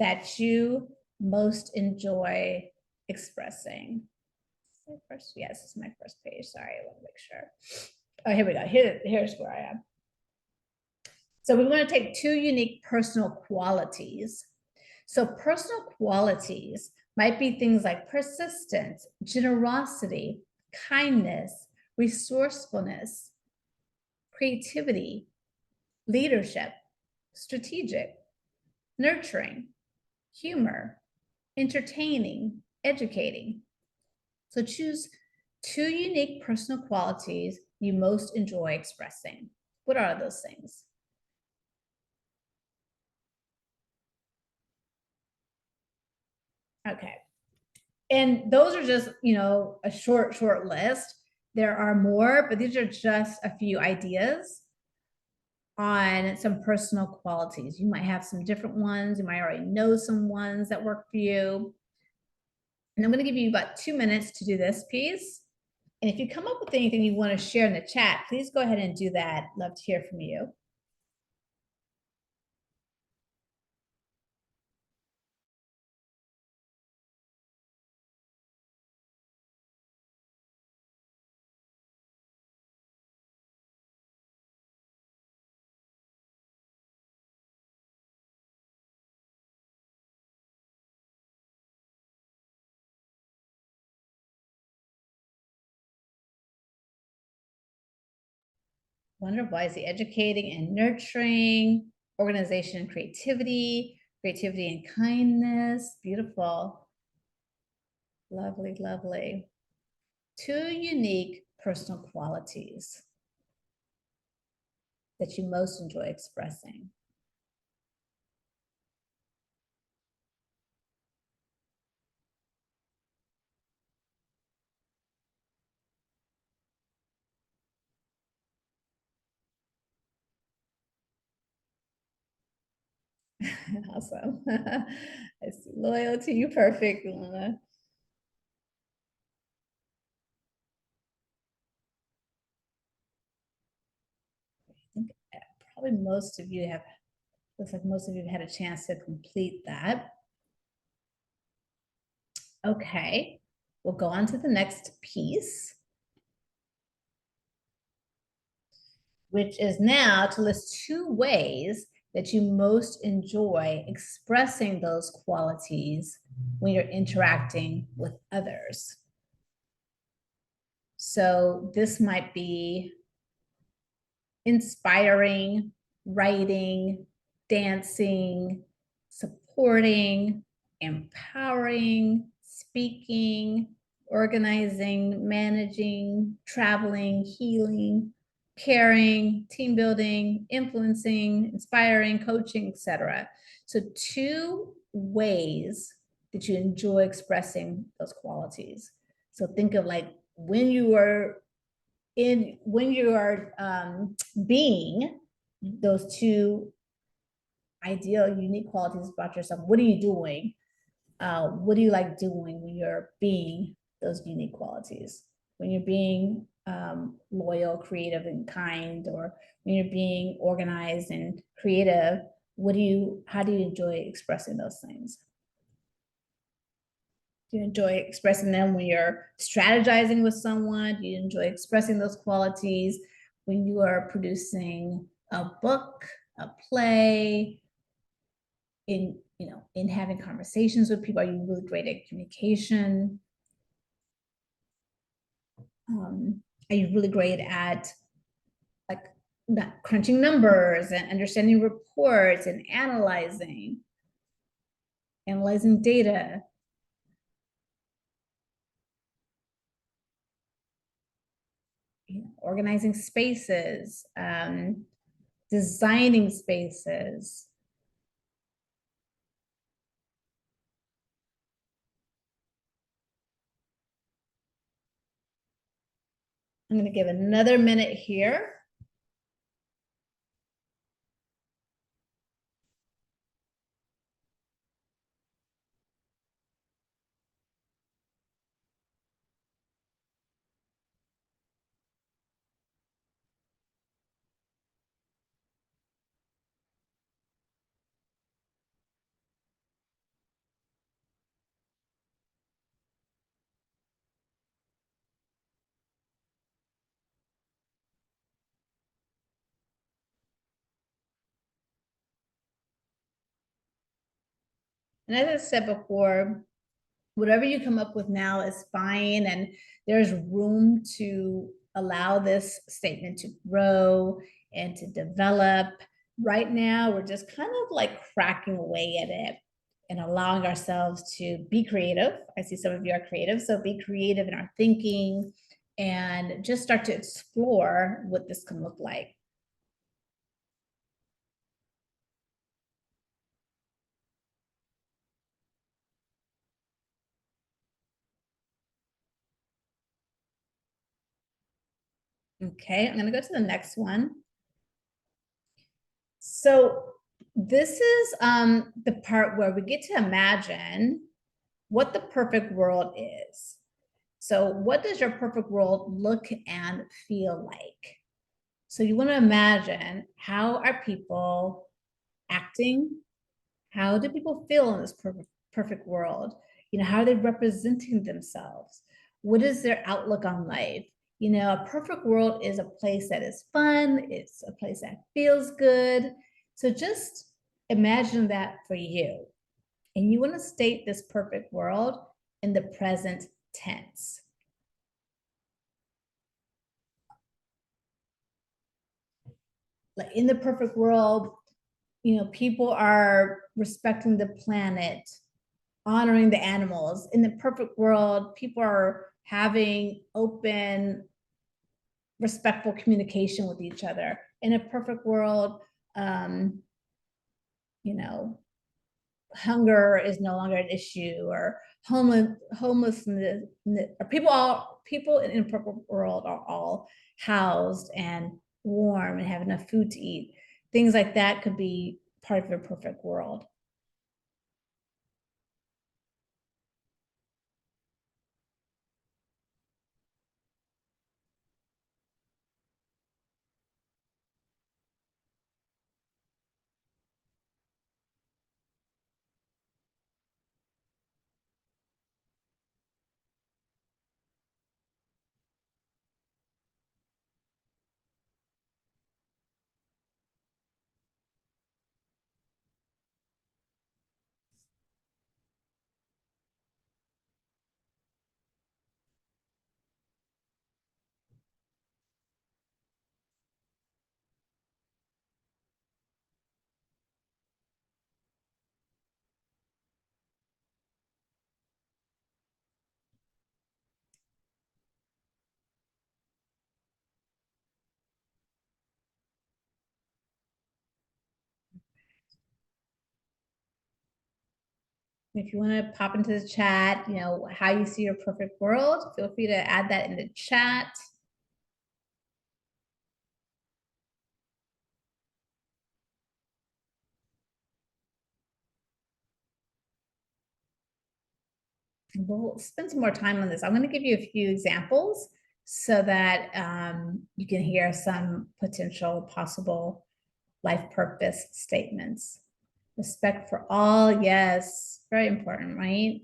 that you most enjoy expressing. Yes, this is my first page. Sorry, I want to make sure. Oh, here we go. Here's where I am. So we want to take 2 unique personal qualities. So personal qualities might be things like persistence, generosity, kindness, resourcefulness, creativity, leadership, strategic, nurturing, humor, entertaining, educating. So choose 2 unique personal qualities you most enjoy expressing. What are those things? Okay. And those are just, a short list. There are more, but these are just a few ideas on some personal qualities. You might have some different ones. You might already know some ones that work for you. And I'm going to give you about 2 minutes to do this piece. And if you come up with anything you want to share in the chat, please go ahead and do that. Love to hear from you. Wonderful. I see educating and nurturing, organization and creativity, creativity and kindness. Beautiful. Lovely, lovely. Two unique personal qualities that you most enjoy expressing. Awesome. I see loyalty, you perfect, Luna. I think probably most of you have, looks like most of you have had a chance to complete that. Okay, we'll go on to the next piece, which is now to list two ways that you most enjoy expressing those qualities when you're interacting with others. So this might be inspiring, writing, dancing, supporting, empowering, speaking, organizing, managing, traveling, healing, caring, team building, influencing, inspiring, coaching, etc. So two ways that you enjoy expressing those qualities. So think of like when you are when you are being those two ideal, unique qualities about yourself. What are you doing? What do you like doing when you're being those unique qualities? When you're being loyal, creative, and kind, or when you're being organized and creative, how do you enjoy expressing those things? Do you enjoy expressing them when you're strategizing with someone? Do you enjoy expressing those qualities when you are producing a book, a play, in having conversations with people? Are you really great at communication? Are you really great at like crunching numbers and understanding reports and analyzing data? Organizing spaces, designing spaces. I'm going to give another minute here. And as I said before, whatever you come up with now is fine. And there's room to allow this statement to grow and to develop. Right now, we're just kind of like cracking away at it and allowing ourselves to be creative. I see some of you are creative, so be creative in our thinking and just start to explore what this can look like. Okay, I'm going to go to the next one. So this is the part where we get to imagine what the perfect world is. So what does your perfect world look and feel like? So you want to imagine, how are people acting? How do people feel in this perfect world? How are they representing themselves? What is their outlook on life? A perfect world is a place that is fun. It's a place that feels good. So just imagine that for you. And you want to state this perfect world in the present tense. like in the perfect world, people are respecting the planet, honoring the animals. In the perfect world, people are having open, respectful communication with each other. In a perfect world, um, you know, hunger is no longer an issue, or homelessness, or people in a perfect world are all housed and warm and have enough food to eat. Things like that could be part of a perfect world. If you want to pop into the chat, how you see your perfect world, feel free to add that in the chat. We'll spend some more time on this. I'm going to give you a few examples so that you can hear some potential possible life purpose statements. Respect for all, yes, very important, right?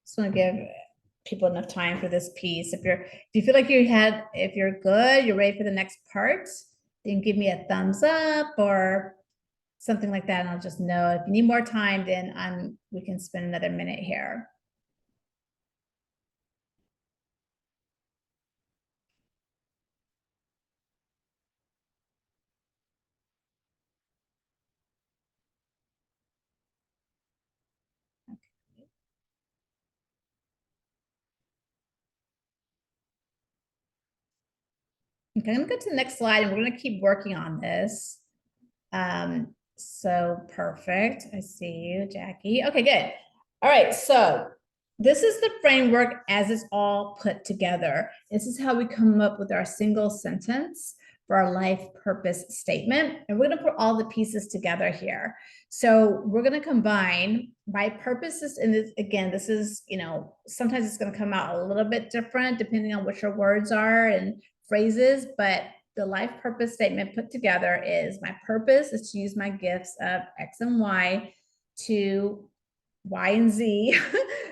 Just want to give people enough time for this piece. If you feel like if you're good, you're ready for the next part, then give me a thumbs up or something like that, and I'll just know. If you need more time, then we can spend another minute here. Okay, I'm gonna go to the next slide, and we're gonna keep working on this. So perfect. I see you, Jackie. Okay, good. All right, so this is the framework as it's all put together. This is how we come up with our single sentence for our life purpose statement. And we're gonna put all the pieces together here. So we're gonna combine my purposes in this, again, this is, sometimes it's gonna come out a little bit different depending on what your words are and phrases, but the life purpose statement put together is: my purpose is to use my gifts of X and Y to Y and Z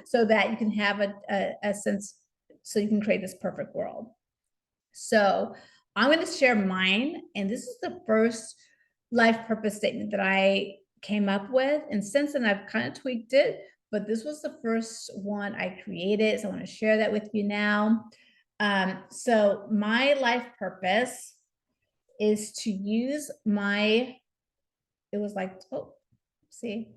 so that you can have a sense, so you can create this perfect world. So I'm going to share mine. And this is the first life purpose statement that I came up with. And since then, I've kind of tweaked it, but this was the first one I created. So I want to share that with you now. So my life purpose is to use it was like, oh, see,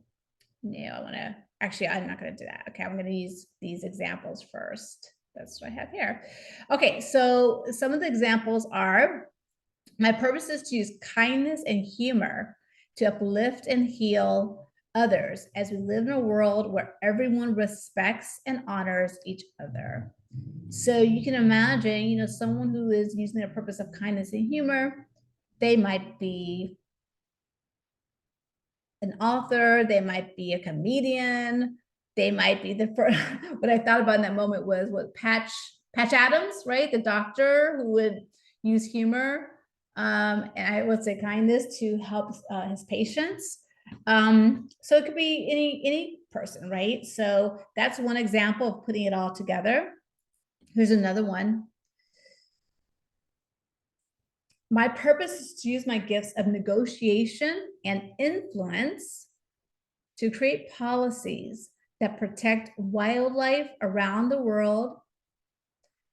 no, I'm not going to do that. Okay, I'm going to use these examples first. That's what I have here. Okay, so some of the examples are: my purpose is to use kindness and humor to uplift and heal others as we live in a world where everyone respects and honors each other. So you can imagine, someone who is using their purpose of kindness and humor, they might be an author, they might be a comedian, they might be the first. What I thought about in that moment was what Patch Adams, right? The doctor who would use humor, and I would say kindness to help his patients. So it could be any person, right? So that's one example of putting it all together. Here's another one. My purpose is to use my gifts of negotiation and influence to create policies that protect wildlife around the world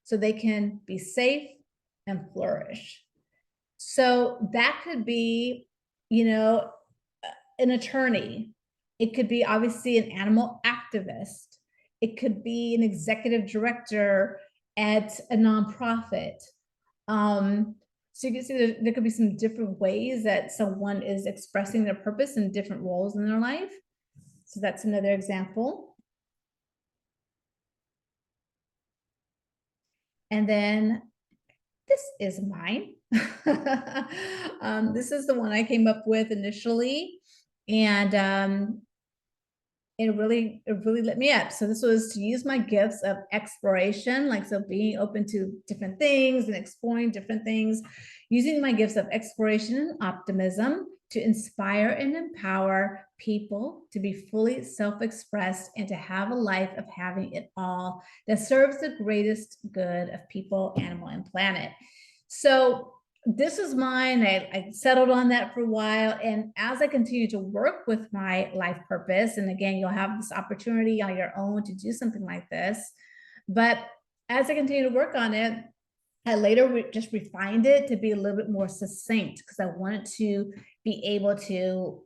so they can be safe and flourish. So that could be, you know, an attorney. It could be obviously an animal activist. It could be an executive director at a nonprofit. So you can see there could be some different ways that someone is expressing their purpose in different roles in their life. So that's another example. And then this is mine. This is the one I came up with initially. And it really lit me up. So this was to use my gifts of exploration, like so being open to different things and exploring different things, using my gifts of exploration and optimism to inspire and empower people to be fully self-expressed and to have a life of having it all that serves the greatest good of people, animal, and planet. So this is mine. I settled on that for a while. And as I continue to work with my life purpose, and again, you'll have this opportunity on your own to do something like this. But as I continue to work on it, I later just refined it to be a little bit more succinct because I wanted to be able to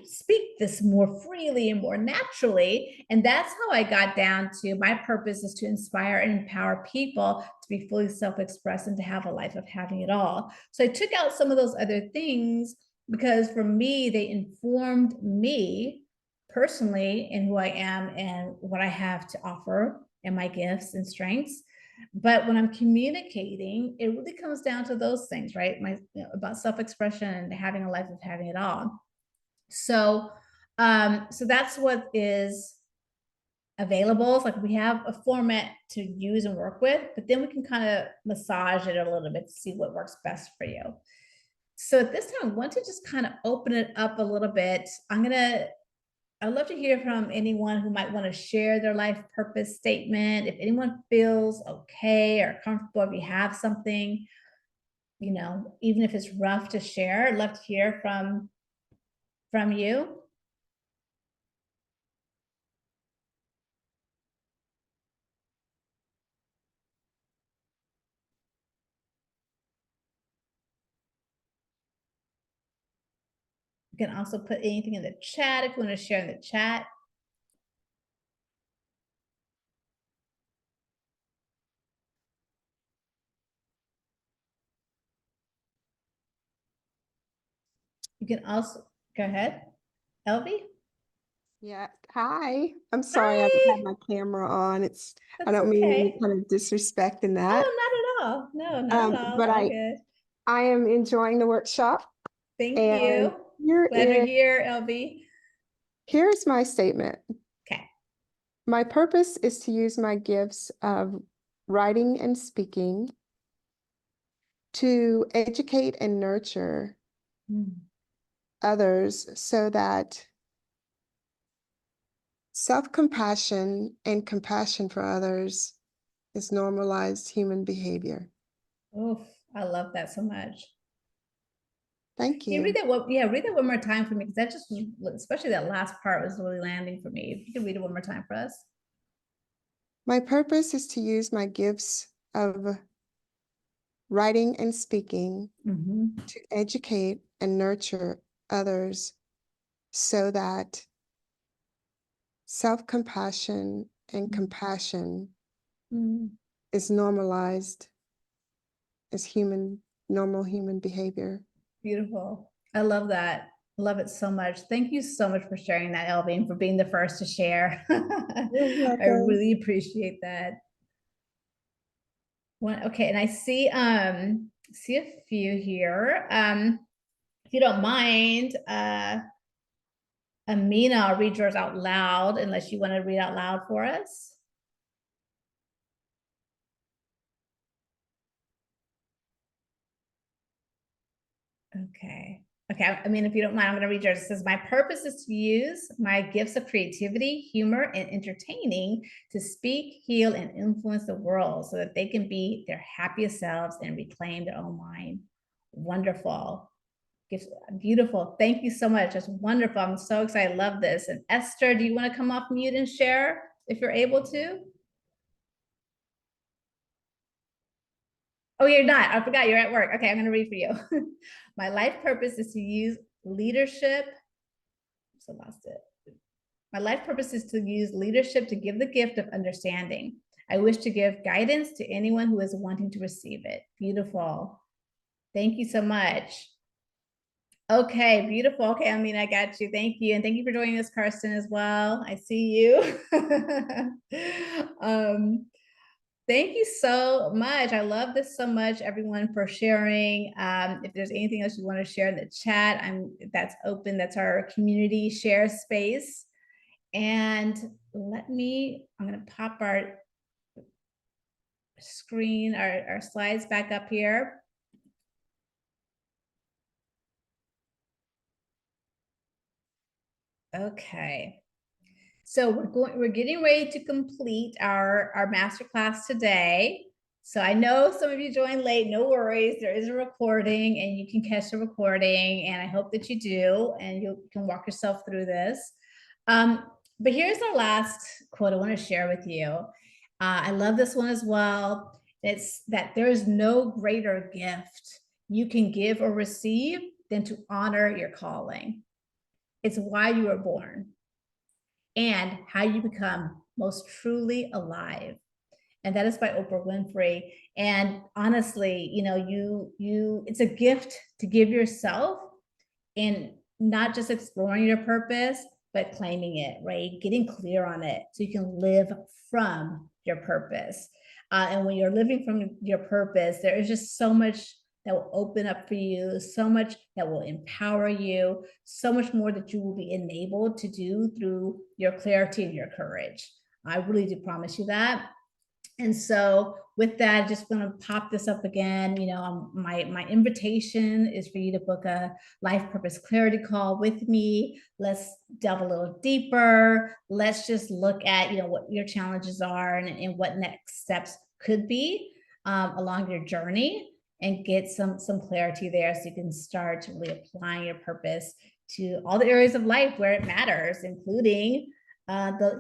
speak this more freely and more naturally. And that's how I got down to my purpose is to inspire and empower people to be fully self-expressed and to have a life of having it all. So I took out some of those other things because for me, they informed me personally in who I am and what I have to offer and my gifts and strengths. But when I'm communicating, it really comes down to those things, right? About self-expression and having a life of having it all. So, so that's what is available. It's like we have a format to use and work with, but then we can kind of massage it a little bit to see what works best for you. So at this time, I want to just kind of open it up a little bit. I'd love to hear from anyone who might want to share their life purpose statement. If anyone feels okay or comfortable, if you have something, even if it's rough to share, I'd love to hear from you. You can also put anything in the chat if you want to share in the chat. You can also go ahead, Elvie. Yeah. Hi. I'm sorry I don't Hi. have my camera on. I That's don't mean any okay. kind of disrespect in that. Oh, not at all. No, not at all. It's But all I good. I am enjoying the workshop, Thank and you. here Glad you're is here, Elvie. here's my statement. Okay. My purpose is to use my gifts of writing and speaking to educate and nurture others so that self-compassion and compassion for others is normalized human behavior. Oof, I love that so much. Thank Can you read you. that read that one more time for me? Because that just was, especially that last part was really landing for me. If you could read it one more time for us. My purpose is to use my gifts of writing and speaking to educate and nurture others so that self-compassion and compassion is normalized as normal human behavior. Beautiful. I love that. Love it so much. Thank you so much for sharing that, Elvie, and for being the first to share. You're I welcome. really appreciate that. Okay, and I see a few here. If you don't mind, Amina, I'll read yours out loud unless you want to read out loud for us. Okay. Okay, I mean, if you don't mind, I'm going to read yours. It says, my purpose is to use my gifts of creativity, humor, and entertaining to speak, heal, and influence the world so that they can be their happiest selves and reclaim their own mind. Wonderful. Beautiful. Thank you so much. That's wonderful. I'm so excited. I love this. And Esther, do you want to come off mute and share if you're able to? Oh, you're not. I forgot you're at work. Okay, I'm going to read for you. My life purpose is to use leadership. So lost it. My life purpose is to use leadership to give the gift of understanding. I wish to give guidance to anyone who is wanting to receive it. Beautiful. Thank you so much. Okay, beautiful. Okay, I mean, I got you. Thank you. And thank you for joining us, Karsten, as well. I see you. Thank you so much. I love this so much, everyone, for sharing. If there's anything else you want to share in the chat, that's open. That's our community share space. And I'm going to pop our screen, our slides back up here. Okay. So we're getting ready to complete our masterclass today. So I know some of you joined late, no worries. There is a recording and you can catch the recording, and I hope that you do, and you can walk yourself through this. But here's our last quote I want to share with you. I love this one as well. It's that there is no greater gift you can give or receive than to honor your calling. It's why you were born and how you become most truly alive. And that is by Oprah Winfrey. And honestly, it's a gift to give yourself, and not just exploring your purpose, but claiming it, right? Getting clear on it so you can live from your purpose. And when you're living from your purpose, there is just so much that will open up for you, so much that will empower you, so much more that you will be enabled to do through your clarity and your courage. I really do promise you that. And so with that, just going to pop this up again. My invitation is for you to book a life purpose clarity call with me. Let's delve a little deeper. Let's just look at, what your challenges are and what next steps could be along your journey, and get some clarity there so you can start really applying your purpose to all the areas of life where it matters, including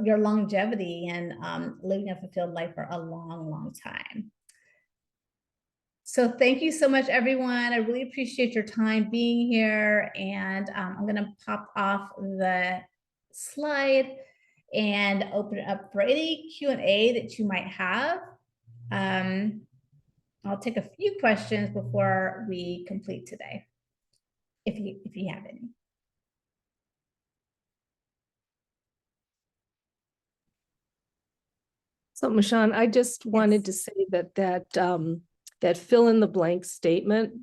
your longevity and living a fulfilled life for a long, long time. So thank you so much, everyone. I really appreciate your time being here. And I'm going to pop off the slide and open it up for any Q&A that you might have. I'll take a few questions before we complete today, if you have any. So, Michonne, I just wanted to say that fill in the blank statement,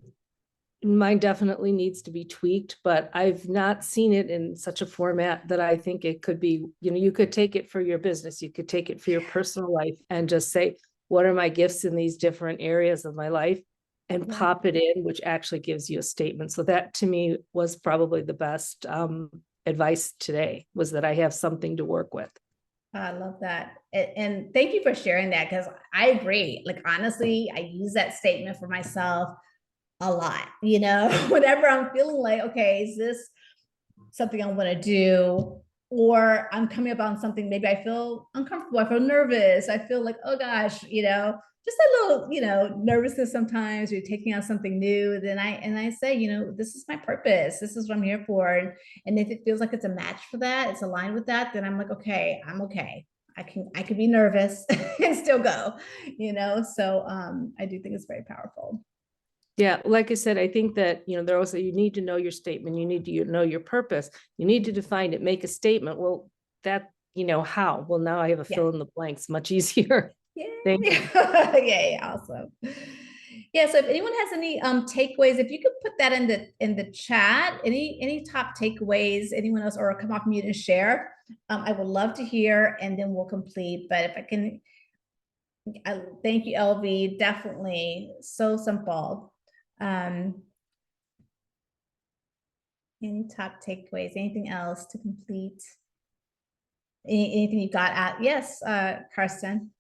mine definitely needs to be tweaked, but I've not seen it in such a format that I think it could be, you could take it for your business, you could take it for your personal life and just say, what are my gifts in these different areas of my life, and pop it in, which actually gives you a statement. So that to me was probably the best advice today, was that I have something to work with. I love that. And thank you for sharing that, because I agree. Like, honestly, I use that statement for myself a lot, whenever I'm feeling like, okay, is this something I want to do? Or I'm coming up on something, maybe I feel uncomfortable, I feel nervous, I feel like, oh gosh, just a little, nervousness sometimes. You're taking on something new. Then I say, this is my purpose. This is what I'm here for. And if it feels like it's a match for that, it's aligned with that, then I'm like, okay, I'm okay. I can be nervous and still go, So I do think it's very powerful. Yeah, like I said, I think that, there also, you need to know your statement, you need to know your purpose, you need to define it, make a statement. Well, that, how? Well, now I have a fill in the blanks, much easier. Yay. Thank you. Yay, awesome. Yeah, so if anyone has any takeaways, if you could put that in the chat, any top takeaways, anyone else, or come off mute and share, I would love to hear, and then we'll complete. But if I can, thank you, LV. Definitely so simple. Any top takeaways, anything else to complete? Anything you got at? Yes, Karsten.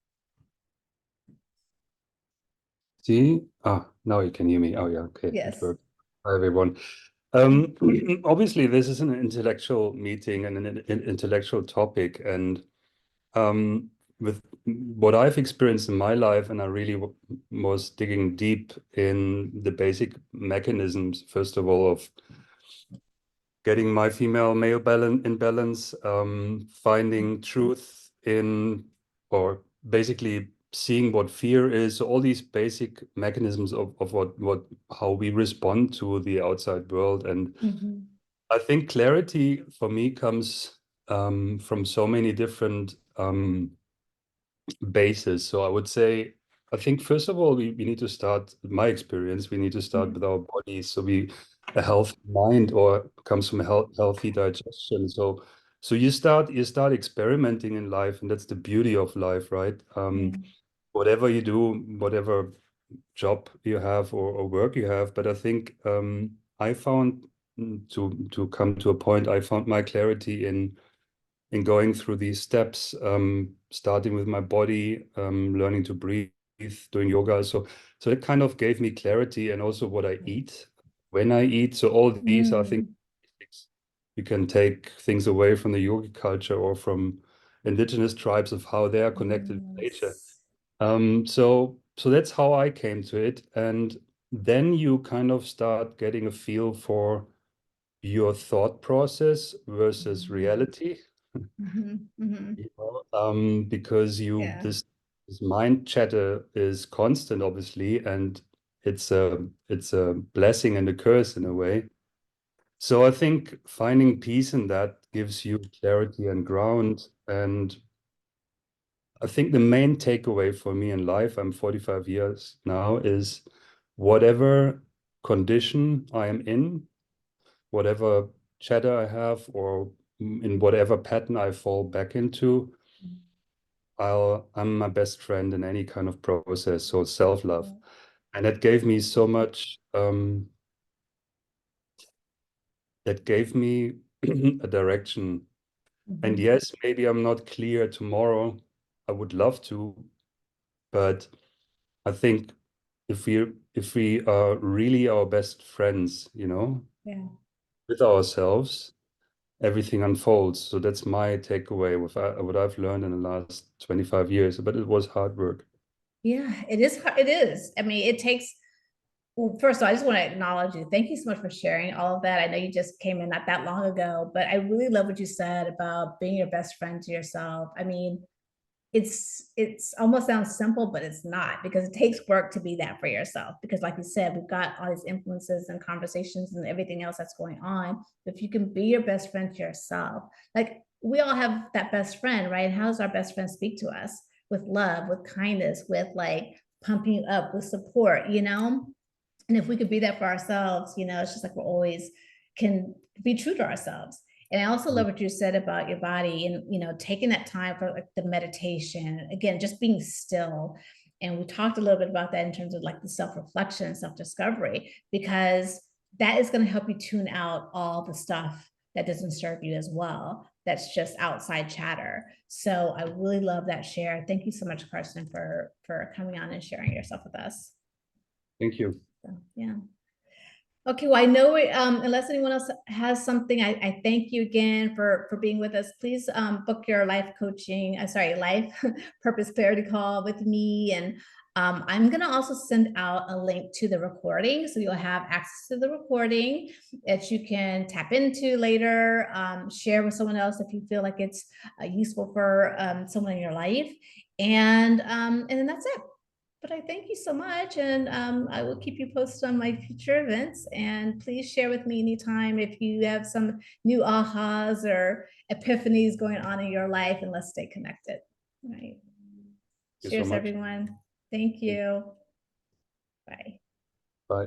See? Now you can hear me. Oh yeah, okay, it Yes. worked. Hi everyone. Obviously, this is an intellectual meeting and an intellectual topic, and with what I've experienced in my life, and I really was digging deep in the basic mechanisms, first of all, of getting my female-male balance, finding truth in, or basically seeing what fear is. So all these basic mechanisms of how we respond to the outside world. And Mhm. I think clarity for me comes from so many different bases. So I would say, I think first of all, we need to start, my experience, we need to start with our bodies. So a healthy mind or comes from a healthy digestion. So you start experimenting in life, and that's the beauty of life, right? Whatever you do, whatever job you have or work you have. But I think I found to come to a point, I found my clarity in going through these steps, starting with my body, learning to breathe, doing yoga. So it kind of gave me clarity, and also what I eat, when I eat. So all these, I think, you can take things away from the yoga culture or from indigenous tribes of how they are connected with nature. So that's how I came to it. And then you kind of start getting a feel for your thought process versus reality. Because this mind chatter is constant, obviously, and it's a blessing and a curse in a way. So I think finding peace in that gives you clarity and ground. And I think the main takeaway for me in life, I'm 45 years now, is whatever condition I am in, whatever chatter I have, or in whatever pattern I fall back into, I'm my best friend in any kind of process. So self-love. And that gave me so much, that gave me a direction. And yes, maybe I'm not clear tomorrow. I would love to, but I think if we are really our best friends, with ourselves, everything unfolds. So that's my takeaway with what I've learned in the last 25 years. But it was hard work. Yeah, it is. It is. I mean, it takes. Well, first of all, I just want to acknowledge you. Thank you so much for sharing all of that. I know you just came in not that long ago, but I really love what you said about being your best friend to yourself. I mean, it's almost sounds simple, but it's not, because it takes work to be that for yourself. Because like you said, we've got all these influences and conversations and everything else that's going on. If you can be your best friend to yourself, like we all have that best friend, right? How does our best friend speak to us? With love, with kindness, with like pumping you up, with support, And if we could be that for ourselves, it's just like we're always can be true to ourselves. And I also love what you said about your body and, taking that time for like the meditation, again, just being still. And we talked a little bit about that in terms of like the self-reflection, self-discovery, because that is going to help you tune out all the stuff that doesn't serve you as well. That's just outside chatter. So I really love that share. Thank you so much, Carson, for coming on and sharing yourself with us. Thank you. So, yeah. Okay, well, I know unless anyone else has something, I thank you again for being with us. Please book your life coaching, life purpose clarity call with me. And I'm going to also send out a link to the recording. So you'll have access to the recording that you can tap into later, share with someone else if you feel like it's useful for someone in your life. And then that's it. But I thank you so much, and I will keep you posted on my future events. And please share with me anytime if you have some new ahas or epiphanies going on in your life, and let's stay connected. All right. Cheers, everyone. Thank you. Bye. Bye.